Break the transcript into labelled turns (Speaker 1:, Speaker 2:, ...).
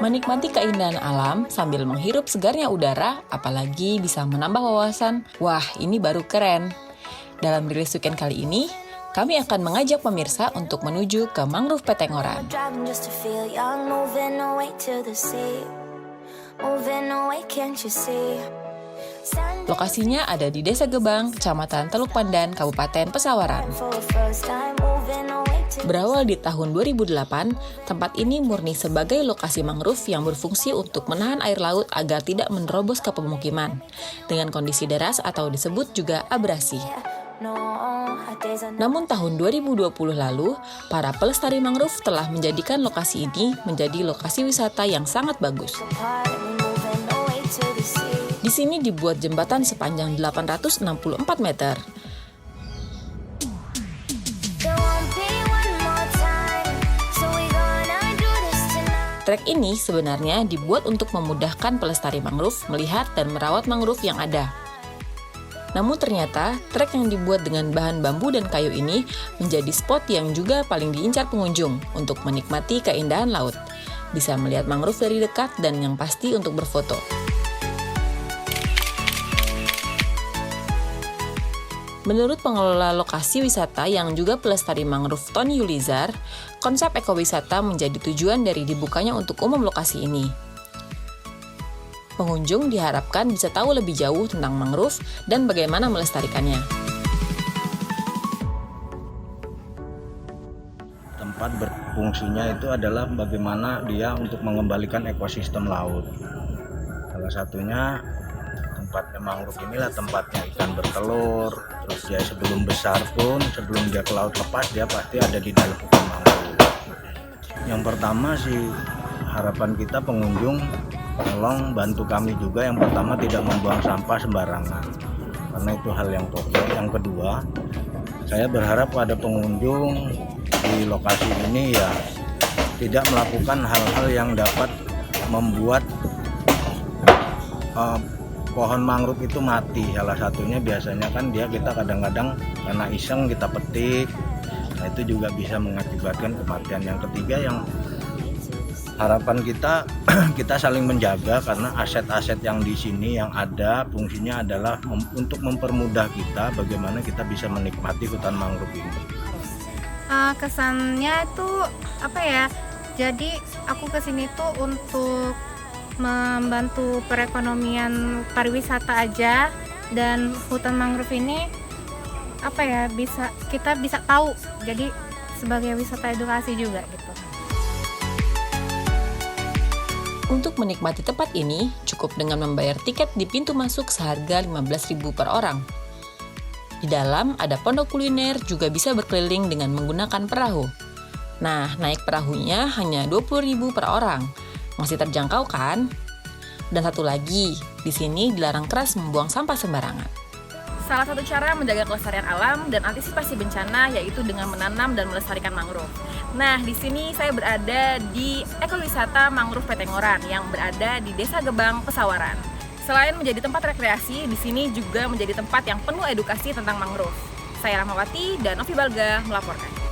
Speaker 1: Menikmati keindahan alam sambil menghirup segarnya udara, apalagi bisa menambah wawasan, wah ini baru keren. Dalam rilis weekend kali ini, kami akan mengajak pemirsa untuk menuju ke Mangrove Petengoran. Lokasinya ada di Desa Gebang, Kecamatan Teluk Pandan, Kabupaten Pesawaran. Berawal di tahun 2008, tempat ini murni sebagai lokasi mangrove yang berfungsi untuk menahan air laut agar tidak menerobos ke pemukiman, dengan kondisi deras atau disebut juga abrasi. Namun tahun 2020 lalu, para pelestari mangrove telah menjadikan lokasi ini menjadi lokasi wisata yang sangat bagus. Di sini dibuat jembatan sepanjang 864 meter. Trek ini sebenarnya dibuat untuk memudahkan pelestari mangrove melihat dan merawat mangrove yang ada. Namun ternyata, trek yang dibuat dengan bahan bambu dan kayu ini menjadi spot yang juga paling diincar pengunjung untuk menikmati keindahan laut. Bisa melihat mangrove dari dekat dan yang pasti untuk berfoto. Menurut pengelola lokasi wisata yang juga pelestari mangrove Tony Yulizar, konsep ekowisata menjadi tujuan dari dibukanya untuk umum lokasi ini. Pengunjung diharapkan bisa tahu lebih jauh tentang mangrove dan bagaimana melestarikannya.
Speaker 2: Tempat berfungsinya itu adalah bagaimana dia untuk mengembalikan ekosistem laut. Salah satunya tempatnya mangrove inilah tempatnya ikan bertelur, terus dia sebelum besar pun, sebelum dia ke laut lepas, dia pasti ada di dalam hutan mangrove. Yang pertama sih, harapan kita pengunjung, tolong bantu kami juga yang pertama tidak membuang sampah sembarangan, karena itu hal yang pokok. Yang kedua, saya berharap pada pengunjung di lokasi ini ya tidak melakukan hal-hal yang dapat membuat pohon mangrove itu mati. Salah satunya biasanya kan kita kadang-kadang karena iseng kita petik, nah itu juga bisa mengakibatkan kematian. Yang ketiga yang harapan kita saling menjaga, karena aset-aset yang di sini yang ada fungsinya adalah untuk mempermudah kita bagaimana kita bisa menikmati hutan mangrove ini.
Speaker 3: Kesannya itu apa ya? Jadi aku kesini tuh untuk membantu perekonomian pariwisata aja, dan hutan mangrove ini apa ya, kita bisa tahu, jadi sebagai wisata edukasi juga gitu.
Speaker 1: Untuk menikmati tempat ini, cukup dengan membayar tiket di pintu masuk seharga 15.000 per orang. Di dalam ada pondok kuliner, juga bisa berkeliling dengan menggunakan perahu. Nah, naik perahunya hanya 20.000 per orang. Masih terjangkau kan? Dan satu lagi, di sini dilarang keras membuang sampah sembarangan.
Speaker 4: Salah satu cara menjaga kelestarian alam dan antisipasi bencana yaitu dengan menanam dan melestarikan mangrove. Nah, di sini saya berada di ekowisata Mangrove Petengoran yang berada di Desa Gebang, Pesawaran. Selain menjadi tempat rekreasi, di sini juga menjadi tempat yang penuh edukasi tentang mangrove. Saya Rahmawati dan Novi Balga melaporkan.